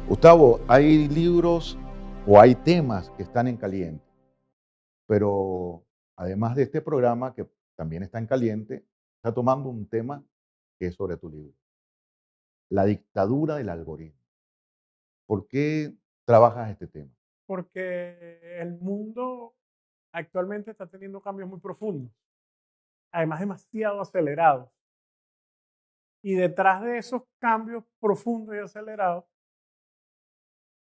Gustavo, hay libros o hay temas que están en caliente, pero además de este programa que también está en caliente, está tomando un tema que es sobre tu libro, la dictadura del algoritmo. ¿Por qué trabajas este tema? Porque el mundo actualmente está teniendo cambios muy profundos, además demasiado acelerados. Y detrás de esos cambios profundos y acelerados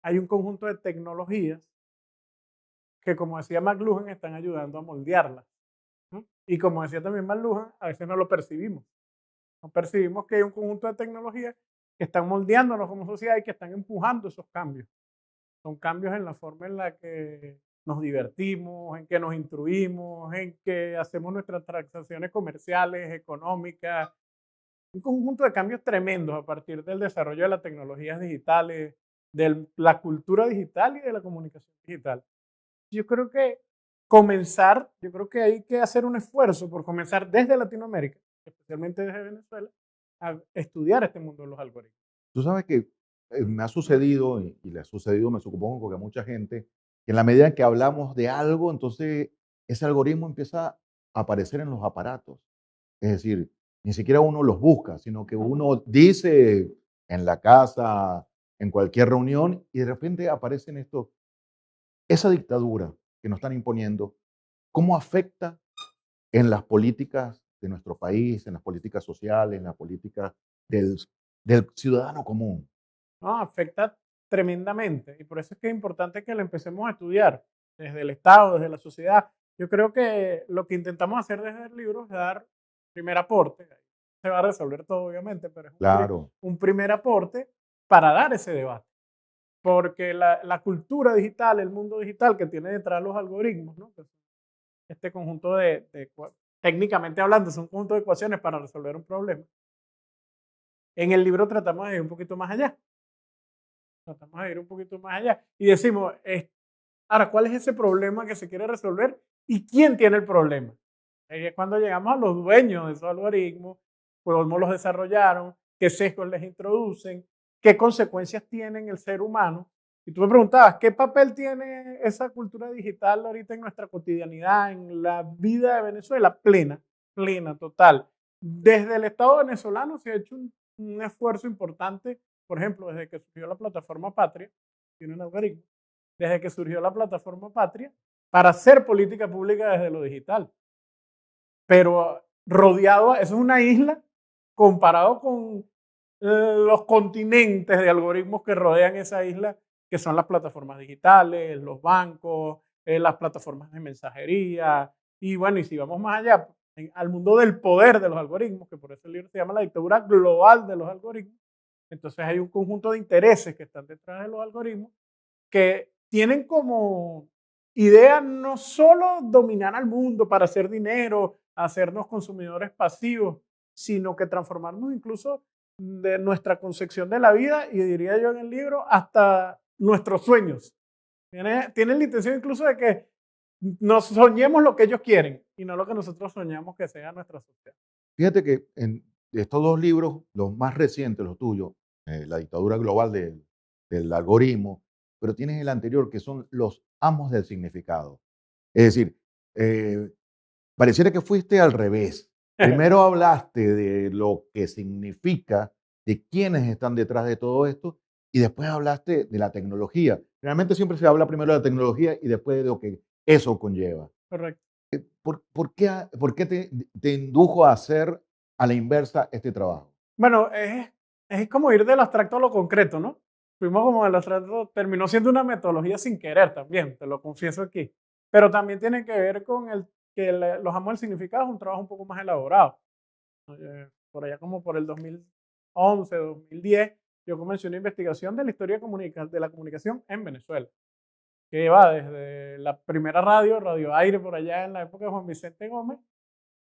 hay un conjunto de tecnologías que, como decía McLuhan, están ayudando a moldearlas, ¿no? Y como decía también McLuhan, a veces no lo percibimos. No percibimos que hay un conjunto de tecnologías que están moldeándonos como sociedad y que están empujando esos cambios. Son cambios en la forma en la que nos divertimos, en que nos instruimos, en que hacemos nuestras transacciones comerciales, económicas, un conjunto de cambios tremendos a partir del desarrollo de las tecnologías digitales, de la cultura digital y de la comunicación digital. Yo creo que yo creo que hay que hacer un esfuerzo por comenzar desde Latinoamérica, especialmente desde Venezuela, a estudiar este mundo de los algoritmos. Tú sabes que me ha sucedido y le ha sucedido, me supongo que a mucha gente, que en la medida en que hablamos de algo, entonces ese algoritmo empieza a aparecer en los aparatos. Es decir, ni siquiera uno los busca, sino que Ujú. uno dice en la casa, en cualquier reunión, y de repente aparecen estos. Esa dictadura que nos están imponiendo, ¿cómo afecta en las políticas de nuestro país, en las políticas sociales, en la política del, del ciudadano común? No, afecta tremendamente y por eso es que es importante que lo empecemos a estudiar desde el Estado, desde la sociedad. Yo creo que lo que intentamos hacer desde el libro es dar primer aporte. Se va a resolver todo, obviamente, pero es Claro, un primer aporte para dar ese debate. Porque la cultura digital, el mundo digital que tiene detrás los algoritmos, ¿no? Pues, este conjunto técnicamente hablando, es un conjunto de ecuaciones para resolver un problema. En el libro tratamos de ir un poquito más allá. Tratamos de ir un poquito más allá y decimos, ahora, ¿cuál es ese problema que se quiere resolver y quién tiene el problema? Ahí es cuando llegamos a los dueños de esos algoritmos, cómo los desarrollaron, qué sesgos les introducen, qué consecuencias tienen el ser humano. Y tú me preguntabas, ¿qué papel tiene esa cultura digital ahorita en nuestra cotidianidad, en la vida de Venezuela? Plena, plena, total. Desde el Estado venezolano se ha hecho un esfuerzo importante, por ejemplo, desde que surgió la plataforma Patria, tiene un algoritmo, desde que surgió la plataforma Patria, para hacer política pública desde lo digital. Pero rodeado, eso es una isla comparado con los continentes de algoritmos que rodean esa isla, que son las plataformas digitales, los bancos, las plataformas de mensajería. Y bueno, y si vamos más allá, al mundo del poder de los algoritmos, que por eso el libro se llama La dictadura global de los algoritmos, entonces hay un conjunto de intereses que están detrás de los algoritmos que tienen como idea no solo dominar al mundo para hacer dinero, hacernos consumidores pasivos, sino que transformarnos incluso de nuestra concepción de la vida y diría yo en el libro hasta nuestros sueños. Tienen la intención incluso de que nos soñemos lo que ellos quieren y no lo que nosotros soñamos que sea nuestra sociedad. fíjate que en estos dos libros, los más recientes, los tuyos, La dictadura global del algoritmo, pero tienes el anterior que son los amos del significado. Es decir, eh, pareciera que fuiste al revés. Primero hablaste de lo que significa, de quiénes están detrás de todo esto, y después hablaste de la tecnología. Realmente siempre se habla primero de la tecnología y después de lo que eso conlleva. Correcto. ¿Por qué te indujo a hacer a la inversa este trabajo? Bueno, es como ir del abstracto a lo concreto, ¿no? Fuimos como del abstracto, terminó siendo una metodología sin querer también, te lo confieso aquí. Pero también tiene que ver con el que los amos del significado es un trabajo un poco más elaborado. Por allá como por el 2011, 2010, yo comencé una investigación de la historia de la comunicación en Venezuela, que va desde la primera radio, Radio Aire, por allá en la época de Juan Vicente Gómez,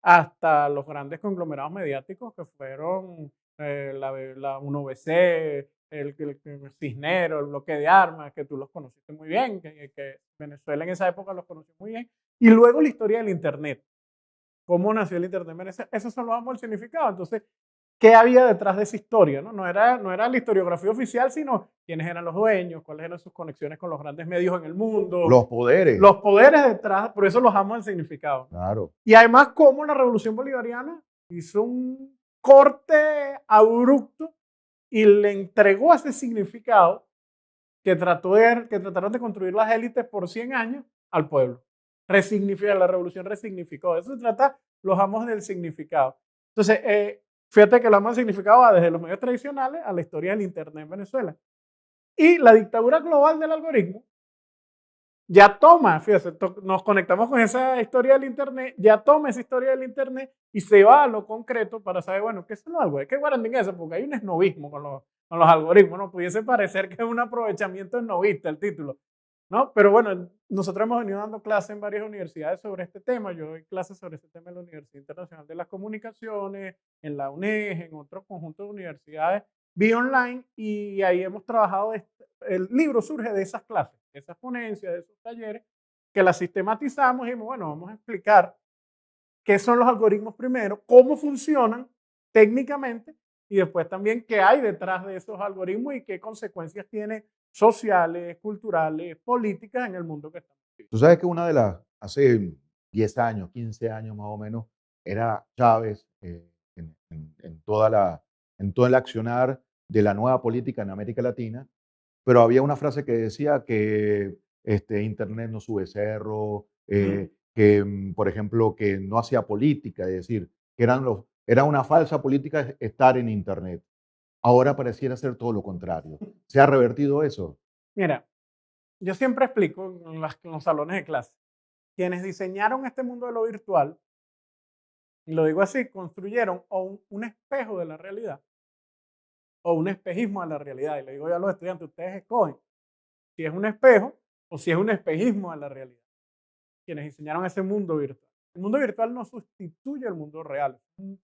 hasta los grandes conglomerados mediáticos que fueron la 1BC, el Cisnero, el bloque de armas, que tú los conociste muy bien, que Venezuela en esa época los conoció muy bien. Y luego la historia del Internet, cómo nació el Internet en Venezuela. Esos son los amos del significado. Entonces, qué había detrás de esa historia, ¿no? No era la historiografía oficial, sino quiénes eran los dueños, cuáles eran sus conexiones con los grandes medios en el mundo, Los poderes, los poderes detrás, por eso los amo el significado, ¿no? claro. Y además, cómo la revolución bolivariana hizo un corte abrupto y le entregó ese significado que trataron de construir las élites por 100 años al pueblo. La revolución resignificó. De eso se trata los amos del significado. Entonces, fíjate que el amo del significado va desde los medios tradicionales a la historia del Internet en Venezuela. Y la dictadura global del algoritmo ya toma, fíjate, nos conectamos con esa historia del Internet, ya toma esa historia del Internet y se va a lo concreto para saber, bueno, ¿qué son los algoritmos? ¿Qué guarandín es eso? Porque hay un esnovismo con los algoritmos, ¿no? Pudiese parecer que es un aprovechamiento esnovista el título, ¿no? Pero bueno, nosotros hemos venido dando clases en varias universidades sobre este tema. Yo doy clases sobre este tema en la Universidad Internacional de las Comunicaciones, en la UNED, en otro conjunto de universidades, vía online, y ahí hemos trabajado el libro surge de esas clases, de esas ponencias, de esos talleres, que las sistematizamos y dijimos, bueno, vamos a explicar qué son los algoritmos primero, cómo funcionan técnicamente y después también qué hay detrás de esos algoritmos y qué consecuencias tiene sociales, culturales, políticas en el mundo que estamos viviendo. Tú sabes que una de las, hace 10 años, 15 años más o menos, era Chávez en todo el accionar de la nueva política en América Latina, pero había una frase que decía que Internet no sube cerro, que, por ejemplo, que no hacía política, es decir, que era una falsa política estar en Internet. Ahora pareciera ser todo lo contrario. ¿Se ha revertido eso? Mira, yo siempre explico en los salones de clase, quienes diseñaron este mundo de lo virtual, y lo digo así, construyeron o un espejo de la realidad o un espejismo de la realidad. Y le digo yo a los estudiantes, ustedes escogen si es un espejo o si es un espejismo de la realidad. Quienes diseñaron ese mundo virtual. El mundo virtual no sustituye el mundo real. Es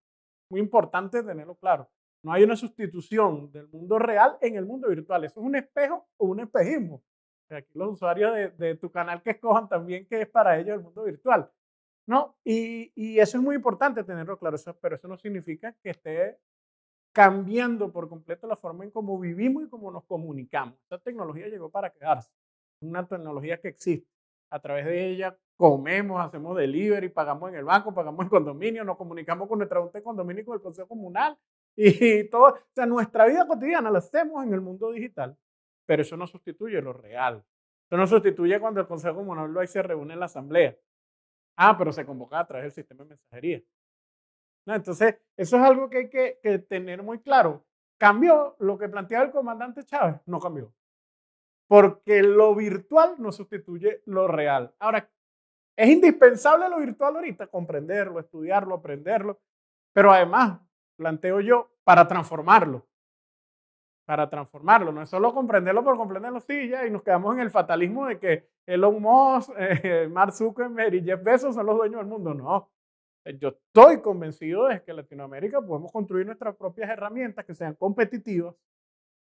muy importante tenerlo claro. No hay una sustitución del mundo real en el mundo virtual. Eso es un espejo o un espejismo. O sea, aquí los usuarios de tu canal que escojan también qué es para ellos el mundo virtual, ¿no? Y eso es muy importante tenerlo claro, pero eso no significa que esté cambiando por completo la forma en cómo vivimos y cómo nos comunicamos. Esta tecnología llegó para quedarse. Una tecnología que existe. A través de ella comemos, hacemos delivery, pagamos en el banco, pagamos en condominio, nos comunicamos con nuestra junta de condominio y con el consejo comunal y todo. O sea, nuestra vida cotidiana la hacemos en el mundo digital, pero eso no sustituye lo real. Eso no sustituye cuando el consejo comunal ahí se reúne en la asamblea. Ah, pero se convoca a través del sistema de mensajería. ¿No? Entonces, eso es algo que hay que tener muy claro. ¿Cambió lo que planteaba el comandante Chávez? No cambió. Porque lo virtual no sustituye lo real. Ahora, es indispensable lo virtual ahorita, comprenderlo, estudiarlo, aprenderlo, pero además, planteo yo, para transformarlo, no es solo comprenderlo por comprenderlo, sí, ya, y nos quedamos en el fatalismo de que Elon Musk, Mark Zuckerberg y Jeff Bezos son los dueños del mundo. No, yo estoy convencido de que en Latinoamérica podemos construir nuestras propias herramientas que sean competitivas,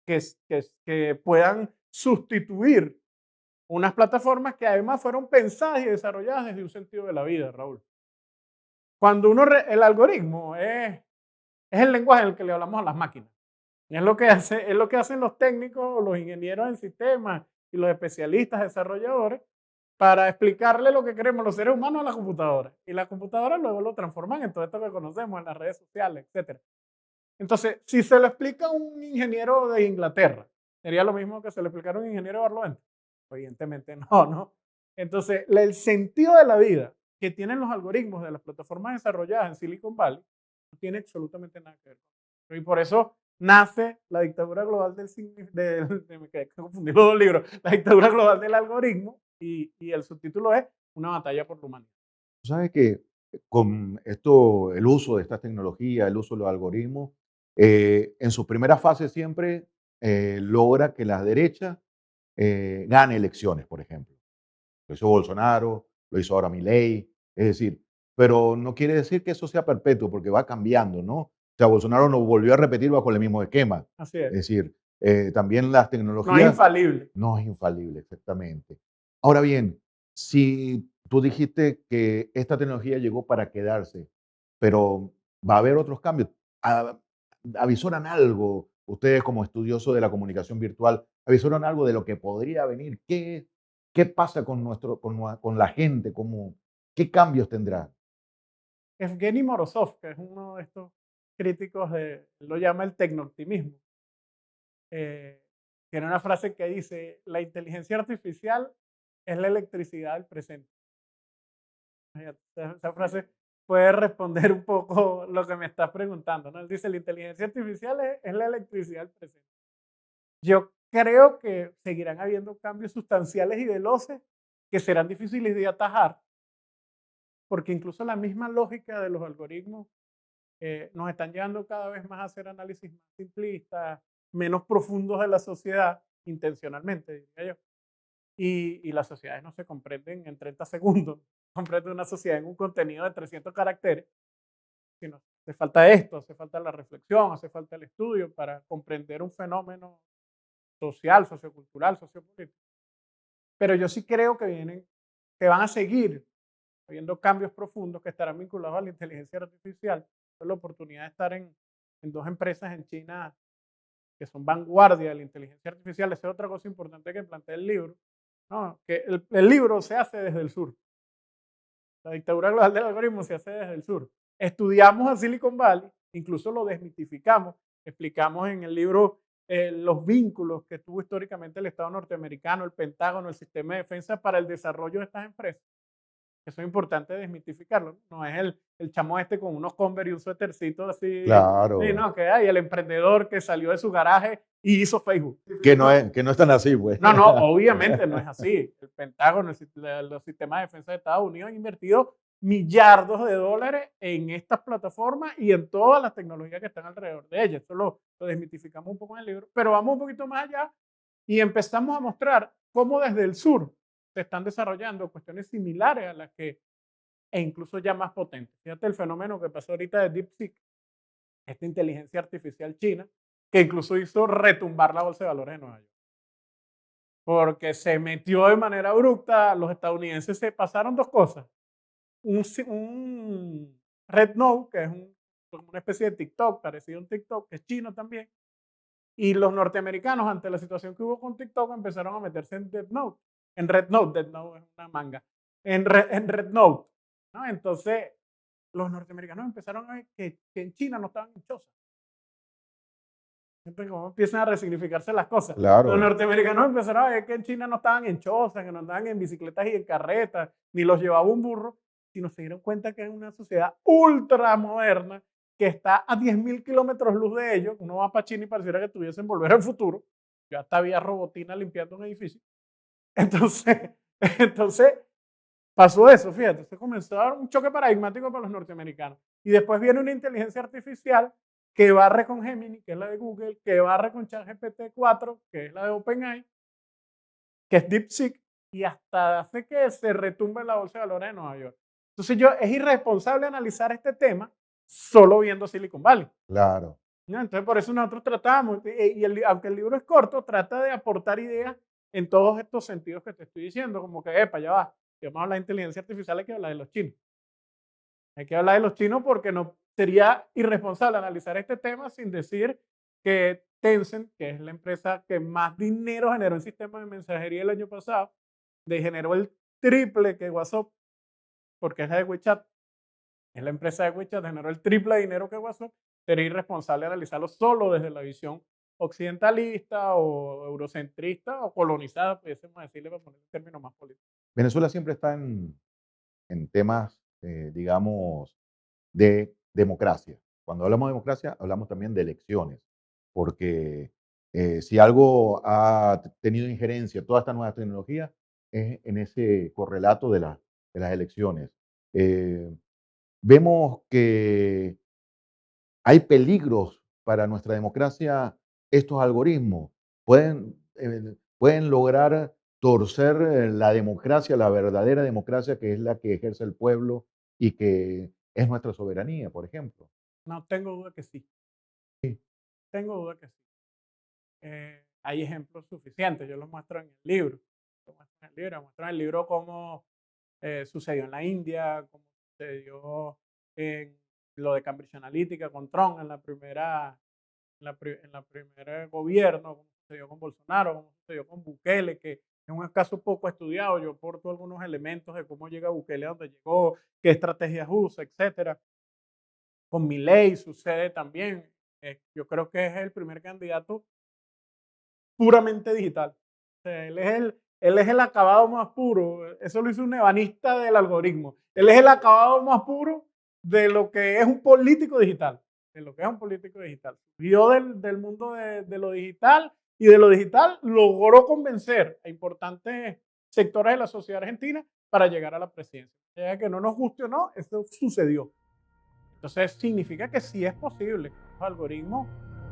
que puedan sustituir unas plataformas que además fueron pensadas y desarrolladas desde un sentido de la vida, Raúl. Cuando el algoritmo es el lenguaje en el que le hablamos a las máquinas. Es lo que hacen los técnicos, los ingenieros en sistemas y los especialistas desarrolladores para explicarle lo que queremos los seres humanos a la computadora. Y la computadora luego lo transforman en todo esto que conocemos, en las redes sociales, etcétera. Entonces, si se lo explica a un ingeniero de Inglaterra, ¿sería lo mismo que se lo explicara a un ingeniero de Barlovento? Evidentemente no, ¿no? Entonces, el sentido de la vida que tienen los algoritmos de las plataformas desarrolladas en Silicon Valley no tiene absolutamente nada que ver con eso. Y por eso nace la dictadura global me quedé confundido los dos libros, la dictadura global del algoritmo, y el subtítulo es Una batalla por la humanidad. Tú sabes que con esto, el uso de estas tecnologías, el uso de los algoritmos, en su primera fase siempre logra que la derecha gane elecciones, por ejemplo. Lo hizo Bolsonaro, lo hizo ahora Milei, es decir, pero no quiere decir que eso sea perpetuo porque va cambiando, ¿no? O sea, Bolsonaro no volvió a repetir bajo el mismo esquema. Así Es es. decir, también las No es tecnologías infalible. no es infalible, exactamente. Ahora bien, si tú dijiste que esta tecnología llegó para quedarse, pero va a haber otros cambios. Ah, avisoran algo, ustedes como estudiosos de la comunicación virtual, avisoran algo de lo que podría venir. ¿Qué pasa con, con la gente? ¿Qué cambios tendrá? Evgeny Morozov, que es uno de estos críticos él lo llama el tecnooptimismo, eh, tiene una frase que dice, la inteligencia artificial es la electricidad del presente. Fíjate, esa frase puede responder un poco lo que me estás preguntando, ¿no? Él dice, la inteligencia artificial es la electricidad del presente. Yo creo que seguirán habiendo cambios sustanciales y veloces que serán difíciles de atajar, porque incluso la misma lógica de los algoritmos nos están llevando cada vez más a hacer análisis más simplistas, menos profundos de la sociedad, intencionalmente, diría yo. Y las sociedades no se comprenden en 30 segundos. Comprende una sociedad en un contenido de 300 caracteres, sino hace falta esto, hace falta la reflexión, hace falta el estudio para comprender un fenómeno social, sociocultural, sociopolítico. Pero yo sí creo que van a seguir habiendo cambios profundos que estarán vinculados a la inteligencia artificial. Tuve la oportunidad de estar en dos empresas en China que son vanguardia de la inteligencia artificial. Esa es otra cosa importante que plantea el libro, ¿no? Que el libro se hace desde el sur. La dictadura global del algoritmo se hace desde el sur. Estudiamos a Silicon Valley, incluso lo desmitificamos, explicamos en el libro los vínculos que tuvo históricamente el Estado norteamericano, el Pentágono, el sistema de defensa para el desarrollo de estas empresas. Eso es importante desmitificarlo. No es el chamo este con unos Converse y un suétercito así, y Claro, no, que hay el emprendedor que salió de su garaje y hizo Facebook. que no es tan así, pues. No, no, obviamente no es así. El Pentágono, los sistemas de defensa de Estados Unidos han invertido millardos de dólares en estas plataformas y en todas las tecnologías que están alrededor de ellas. Eso lo desmitificamos un poco en el libro, pero vamos un poquito más allá y empezamos a mostrar cómo desde el sur se están desarrollando cuestiones similares a las que, e incluso ya más potentes. Fíjate el fenómeno que pasó ahorita de DeepSeek, esta inteligencia artificial china, que incluso hizo retumbar la bolsa de valores de Nueva York porque se metió de manera abrupta. Los estadounidenses se pasaron dos cosas. Un Red Note, que es como una especie de TikTok, parecido a un TikTok, que es chino también. Y los norteamericanos, ante la situación que hubo con TikTok, empezaron a meterse en Death Note. En Red Note, Death Note es una manga. En Red Note. ¿No? Entonces, los norteamericanos empezaron a ver que en China no estaban en choza. Entonces, cómo empiezan a resignificarse las cosas. Los Claro, norteamericanos empezaron a ver que en China no estaban en chozas, que no andaban en bicicletas y en carretas, ni los llevaba un burro, sino se dieron cuenta que es una sociedad ultra moderna que está a 10.000 kilómetros luz de ellos. Uno va para China y pareciera que tuviesen volver al futuro. Yo hasta había robotina limpiando un edificio. Entonces, entonces pasó eso, fíjate, se comenzó a dar un choque paradigmático para los norteamericanos. Y después viene una inteligencia artificial que barre con Gemini, que es la de Google, que barre con ChatGPT 4, que es la de OpenAI, que es DeepSeek, y hasta hace que se retumbe la bolsa de valores de Nueva York. Entonces es irresponsable analizar este tema solo viendo Silicon Valley. claro. ¿No? Entonces por eso nosotros tratamos, aunque el libro es corto, trata de aportar ideas en todos estos sentidos que te estoy diciendo, como que, epa, ya va, si vamos a hablar de inteligencia artificial hay que hablar de los chinos. Hay que hablar de los chinos porque no sería irresponsable analizar este tema sin decir que Tencent, que es la empresa que más dinero generó en sistemas de mensajería el año pasado, generó el triple que WhatsApp, porque es la de WeChat, es la empresa de WeChat, generó el triple de dinero que WhatsApp. Sería irresponsable analizarlo solo desde la visión occidentalista o eurocentrista o colonizada, pudiésemos decirle para poner un término más político. Venezuela siempre está en temas, digamos, de democracia. Cuando hablamos de democracia, hablamos también de elecciones, porque si algo ha tenido injerencia toda esta nueva tecnología es en ese correlato de las elecciones. Eh, Vemos que hay peligros para nuestra democracia estos algoritmos. Pueden lograr torcer la democracia, la verdadera democracia que es la que ejerce el pueblo y que es nuestra soberanía, por ejemplo. No tengo duda que sí, Sí, tengo duda que sí. Hay ejemplos suficientes, yo los muestro en el libro. Muestro en el libro cómo sucedió en la India, cómo sucedió en lo de Cambridge Analytica con Trump en la primera en la primera gobierno, como sucedió con Bolsonaro, como sucedió con Bukele, que es un caso poco estudiado. Yo aporto algunos elementos de cómo llega Bukele a donde llegó, qué estrategias usa, etcétera. Con Milei sucede también. Yo creo que es el primer candidato puramente digital. O sea, él es el acabado más puro. Eso lo hizo un ebanista del algoritmo. Él es el acabado más puro de lo que es un político digital. De lo que es un político digital. Vio del mundo de lo digital y de lo digital logró convencer a importantes sectores de la sociedad argentina para llegar a la presidencia. O sea, que no nos guste o no, eso sucedió. Entonces significa que sí es posible que los algoritmos,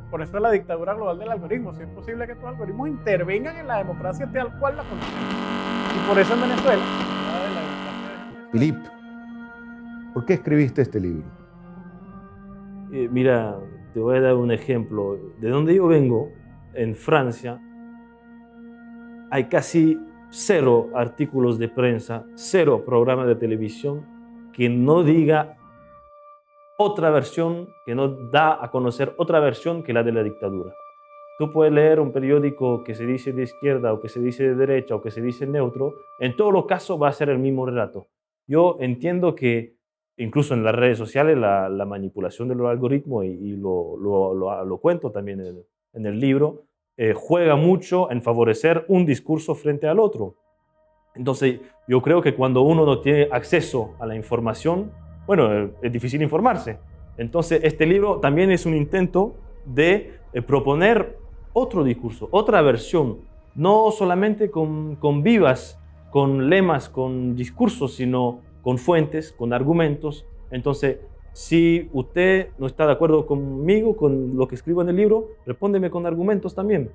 por eso es la dictadura global del algoritmo, sí es posible que estos algoritmos intervengan en la democracia tal cual la conocemos. Y por eso en Venezuela, la de la democracia de Philip, Venezuela, ¿por qué escribiste este libro? Mira, te voy a dar un ejemplo. De donde yo vengo, en Francia, hay casi cero artículos de prensa, cero programas de televisión que no diga otra versión, que no da a conocer otra versión que la de la dictadura. Tú puedes leer un periódico que se dice de izquierda o que se dice de derecha o que se dice neutro, en todos los casos va a ser el mismo relato. Yo entiendo que incluso en las redes sociales la manipulación de los algoritmos, y lo cuento también en el libro, juega mucho en favorecer un discurso frente al otro. Entonces, yo creo que cuando uno no tiene acceso a la información, bueno, es difícil informarse. Entonces, este libro también es un intento de proponer otro discurso, otra versión, no solamente con vivas, con lemas, con discursos, sino con fuentes, con argumentos. Entonces, si usted no está de acuerdo conmigo, con lo que escribo en el libro, respóndeme con argumentos también.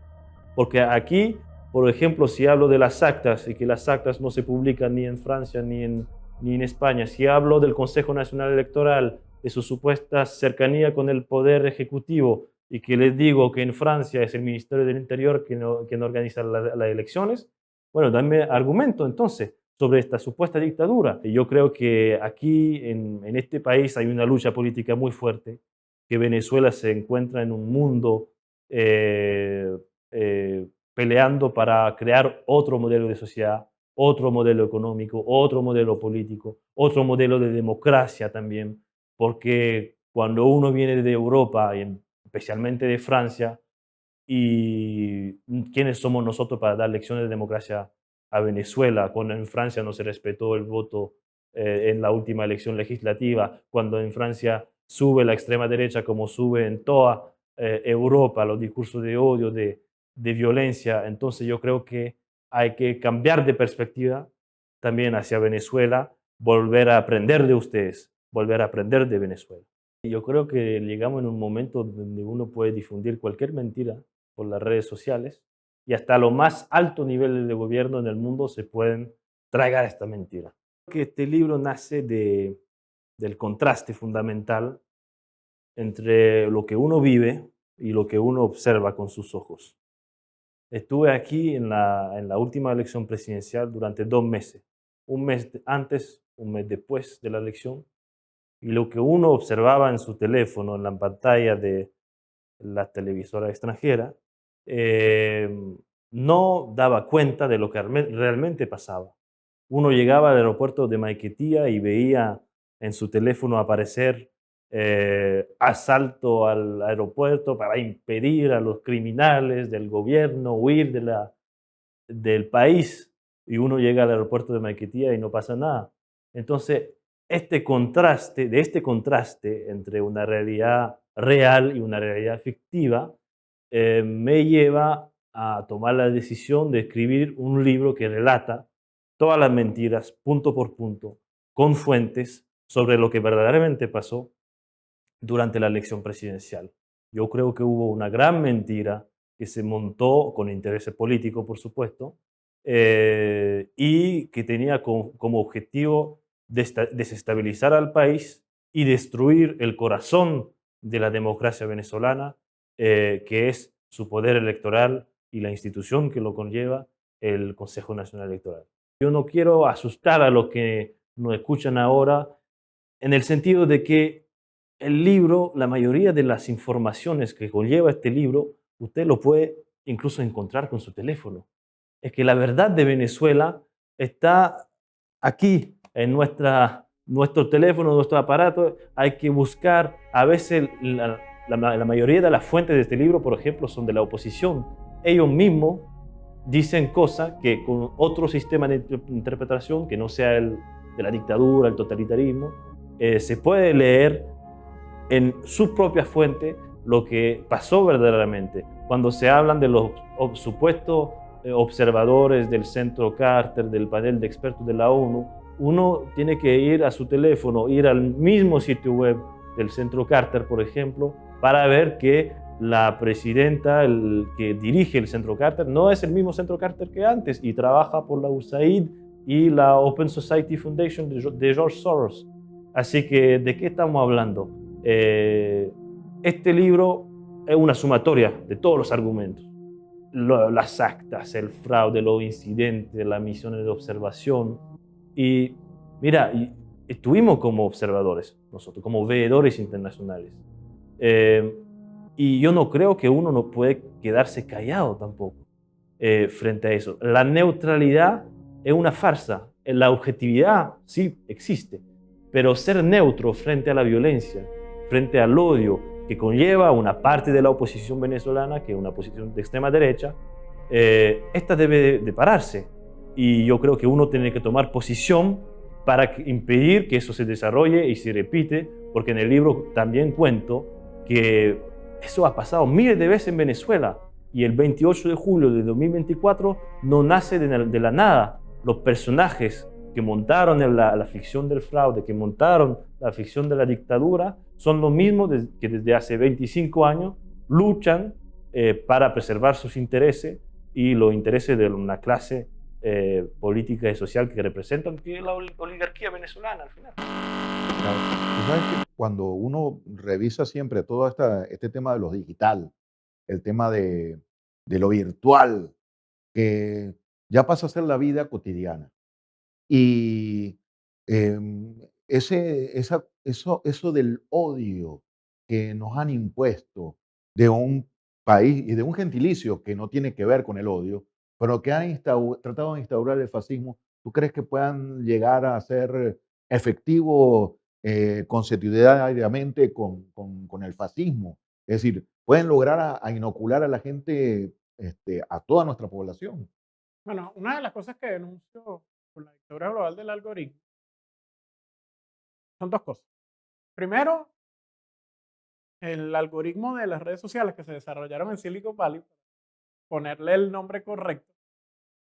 Porque aquí, por ejemplo, si hablo de las actas y que las actas no se publican ni en Francia ni en España, si hablo del Consejo Nacional Electoral, de su supuesta cercanía con el Poder Ejecutivo, y que les digo que en Francia es el Ministerio del Interior quien organiza las elecciones, bueno, dame argumento entonces sobre esta supuesta dictadura. Y yo creo que aquí en este país hay una lucha política muy fuerte, que Venezuela se encuentra en un mundo eh, peleando para crear otro modelo de sociedad, otro modelo económico, otro modelo político, otro modelo de democracia también, porque cuando uno viene de Europa, y especialmente de Francia, y quiénes somos nosotros para dar lecciones de democracia a Venezuela, cuando en Francia no se respetó el voto en la última elección legislativa, cuando en Francia sube la extrema derecha como sube en toda Europa, los discursos de odio, de violencia. Entonces yo creo que hay que cambiar de perspectiva también hacia Venezuela, volver a aprender de ustedes, volver a aprender de Venezuela. Yo creo que llegamos en un momento donde uno puede difundir cualquier mentira por las redes sociales, y hasta los más altos niveles de gobierno en el mundo se pueden tragar esta mentira. Que este libro nace del contraste fundamental entre lo que uno vive y lo que uno observa con sus ojos. Estuve aquí en la última elección presidencial durante 2 meses, un mes antes, un mes después de la elección, y lo que uno observaba en su teléfono, en la pantalla de la televisora extranjera, eh, no daba cuenta de lo que realmente pasaba. Uno llegaba al aeropuerto de Maiquetía y veía en su teléfono aparecer asalto al aeropuerto para impedir a los criminales del gobierno huir del país, y uno llega al aeropuerto de Maiquetía y no pasa nada. Entonces, de este contraste entre una realidad real y una realidad fictiva, me lleva a tomar la decisión de escribir un libro que relata todas las mentiras, punto por punto, con fuentes, sobre lo que verdaderamente pasó durante la elección presidencial. Yo creo que hubo una gran mentira que se montó con intereses políticos, por supuesto, y que tenía como objetivo desestabilizar al país y destruir el corazón de la democracia venezolana, que es su poder electoral y la institución que lo conlleva, el Consejo Nacional Electoral. Yo no quiero asustar a los que nos escuchan ahora, en el sentido de que el libro, la mayoría de las informaciones que conlleva este libro, usted lo puede incluso encontrar con su teléfono. Es que la verdad de Venezuela está aquí, en nuestro teléfono, nuestro aparato. Hay que buscar, a veces la mayoría de las fuentes de este libro, por ejemplo, son de la oposición. Ellos mismos dicen cosas que con otro sistema de interpretación, que no sea el de la dictadura, el totalitarismo, se puede leer en sus propias fuentes lo que pasó verdaderamente. Cuando se hablan de los supuestos observadores del Centro Carter, del panel de expertos de la ONU, uno tiene que ir a su teléfono, ir al mismo sitio web del Centro Carter, por ejemplo, para ver que la presidenta, el que dirige el Centro Carter, no es el mismo Centro Carter que antes y trabaja por la USAID y la Open Society Foundation de George Soros. Así que, ¿de qué estamos hablando? Este libro es una sumatoria de todos los argumentos. Las actas, el fraude, los incidentes, las misiones de observación. Y mira, estuvimos como observadores, nosotros, como veedores internacionales. Eh, y yo no creo que uno no puede quedarse callado tampoco frente a eso. La neutralidad es una farsa. La objetividad sí existe, pero ser neutro frente a la violencia, frente al odio que conlleva una parte de la oposición venezolana, que es una oposición de extrema derecha, esta debe de pararse. Y yo creo que uno tiene que tomar posición para impedir que eso se desarrolle y se repite, porque en el libro también cuento que eso ha pasado miles de veces en Venezuela y el 28 de julio de 2024 no nace de la nada. Los personajes que montaron la ficción del fraude, que montaron la ficción de la dictadura, son los mismos que desde hace 25 años luchan para preservar sus intereses y los intereses de una clase política y social que representan, que es la oligarquía venezolana al final. Claro. Tú sabes que cuando uno revisa siempre todo este tema de lo digital, el tema de lo virtual, que ya pasa a ser la vida cotidiana. Y eso del odio que nos han impuesto de un país y de un gentilicio que no tiene que ver con el odio, pero que han tratado de instaurar el fascismo, ¿tú crees que puedan llegar a ser efectivos consecutivamente con el fascismo? Es decir, pueden lograr a inocular a la gente, a toda nuestra población. Bueno, una de las cosas que denuncio con la dictadura global del algoritmo son dos cosas. Primero, el algoritmo de las redes sociales que se desarrollaron en Silicon Valley, ponerle el nombre correcto,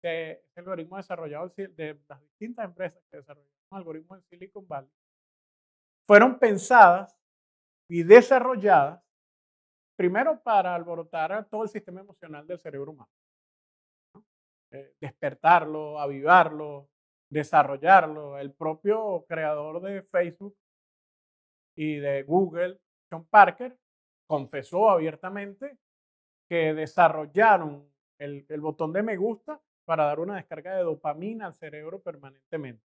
que ese algoritmo desarrollado de las distintas empresas que desarrollaron algoritmos en Silicon Valley, fueron pensadas y desarrolladas primero para alborotar a todo el sistema emocional del cerebro humano, despertarlo, avivarlo, desarrollarlo. El propio creador de Facebook y de Google, Sean Parker, confesó abiertamente que desarrollaron el botón de me gusta para dar una descarga de dopamina al cerebro permanentemente.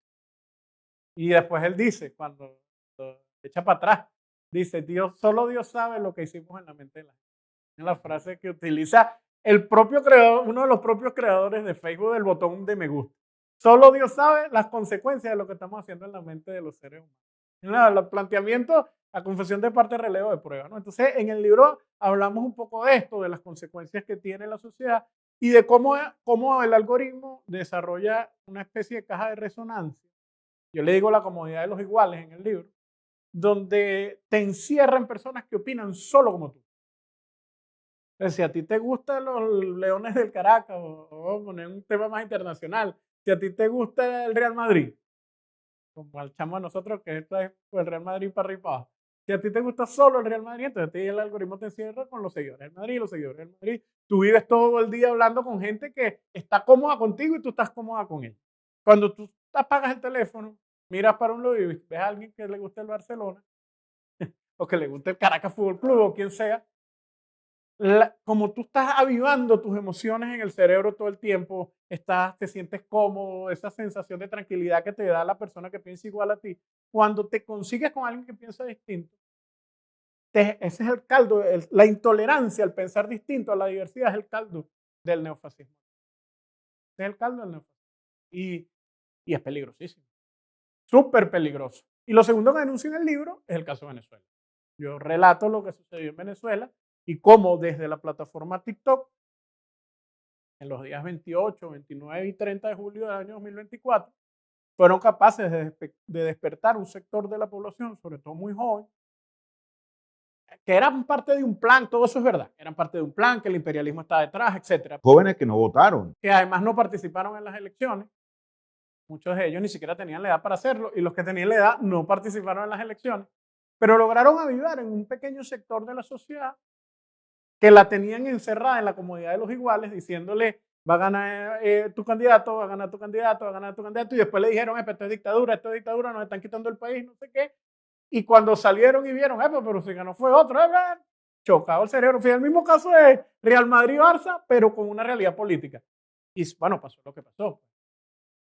Y después él dice, cuando lo echa para atrás, dice, Dios, solo Dios sabe lo que hicimos en la mente de la gente. Es la frase que utiliza el propio creador, uno de los propios creadores de Facebook del botón de me gusta. Solo Dios sabe las consecuencias de lo que estamos haciendo en la mente de los seres humanos. El planteamiento, la confesión de parte, relevo de prueba, ¿no? Entonces, en el libro hablamos un poco de esto, de las consecuencias que tiene la sociedad y de cómo el algoritmo desarrolla una especie de caja de resonancia. Yo le digo la comodidad de los iguales en el libro, donde te encierran personas que opinan solo como tú. Entonces, si a ti te gustan los Leones del Caracas, o vamos a poner un tema más internacional, si a ti te gusta el Real Madrid, como al chamo de nosotros, que esto es el Real Madrid para arriba y para abajo. Si a ti te gusta solo el Real Madrid, entonces a ti el algoritmo te encierra con los seguidores del Madrid, los seguidores del Madrid. Tú vives todo el día hablando con gente que está cómoda contigo y tú estás cómoda con él. Cuando tú apagas el teléfono, miras para un lado y ves a alguien que le gusta el Barcelona, o que le gusta el Caracas Fútbol Club, o quien sea, como tú estás avivando tus emociones en el cerebro todo el tiempo, te sientes cómodo, esa sensación de tranquilidad que te da la persona que piensa igual a ti, cuando te consigues con alguien que piensa distinto, ese es el caldo, la intolerancia al pensar distinto a la diversidad es el caldo del neofascismo. Ese es el caldo del neofascismo. Y es peligrosísimo, súper peligroso. Y lo segundo que denuncio en el libro es el caso de Venezuela. Yo relato lo que sucedió en Venezuela y cómo desde la plataforma TikTok, en los días 28, 29 y 30 de julio del año 2024, fueron capaces de despertar un sector de la población, sobre todo muy joven, que eran parte de un plan, todo eso es verdad, eran parte de un plan, que el imperialismo está detrás, etcétera. Jóvenes que no votaron. Que además no participaron en las elecciones, muchos de ellos ni siquiera tenían la edad para hacerlo, y los que tenían la edad no participaron en las elecciones, pero lograron avivar en un pequeño sector de la sociedad que la tenían encerrada en la comodidad de los iguales, diciéndole, va a ganar tu candidato, va a ganar tu candidato, va a ganar tu candidato, y después le dijeron, esto es dictadura, nos están quitando el país, no sé qué. Y cuando salieron y vieron, pero si ganó fue otro, chocado el cerebro. Fue el mismo caso de Real Madrid-Barça, pero con una realidad política. Y bueno, pasó lo que pasó.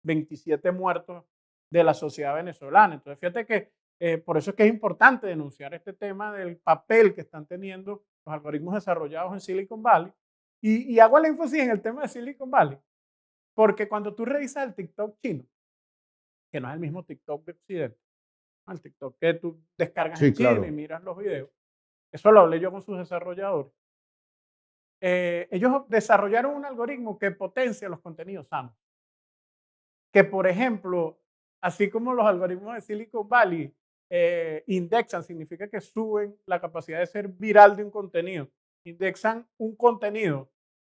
27 muertos de la sociedad venezolana. Entonces, fíjate que por eso es que es importante denunciar este tema del papel que están teniendo los algoritmos desarrollados en Silicon Valley. Y hago el énfasis en el tema de Silicon Valley, porque cuando tú revisas el TikTok chino, que no es el mismo TikTok de Occidente, el TikTok que tú descargas en China y miras los videos, eso lo hablé yo con sus desarrolladores. Ellos desarrollaron un algoritmo que potencia los contenidos sanos. Que, por ejemplo, así como los algoritmos de Silicon Valley indexan, significa que suben la capacidad de ser viral de un contenido. Indexan un contenido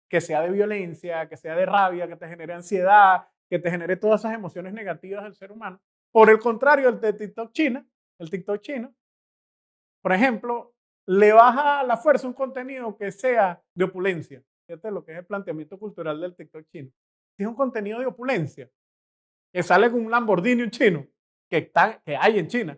que sea de violencia, que sea de rabia, que te genere ansiedad, que te genere todas esas emociones negativas del ser humano. Por el contrario, el TikTok chino, por ejemplo, le baja a la fuerza un contenido que sea de opulencia. Fíjate lo que es el planteamiento cultural del TikTok chino. Si es un contenido de opulencia, que sale con un Lamborghini un chino, que hay en China,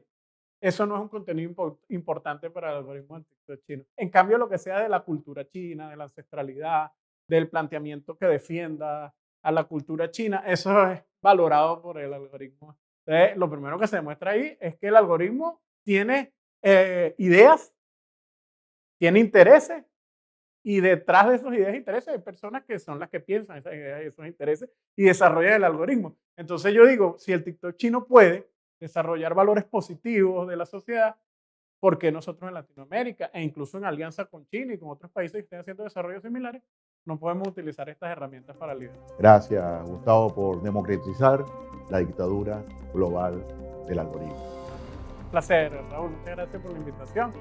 eso no es un contenido importante para el algoritmo del TikTok chino. En cambio, lo que sea de la cultura china, de la ancestralidad, del planteamiento que defienda a la cultura china, eso es valorado por el algoritmo. Entonces, lo primero que se demuestra ahí es que el algoritmo tiene ideas, tiene intereses, y detrás de esas ideas e intereses hay personas que son las que piensan esas ideas y esos intereses y desarrollan el algoritmo. Entonces yo digo, si el TikTok chino puede desarrollar valores positivos de la sociedad, ¿por qué nosotros en Latinoamérica e incluso en alianza con China y con otros países que estén haciendo desarrollos similares, no podemos utilizar estas herramientas para liderar? Gracias, Gustavo, por democratizar la dictadura global del algoritmo. Un placer, Raúl. Muchas gracias por la invitación.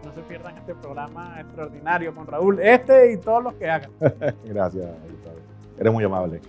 No se pierdan este programa extraordinario con Raúl, y todos los que hagan. Gracias, Gustavo. Eres muy amable.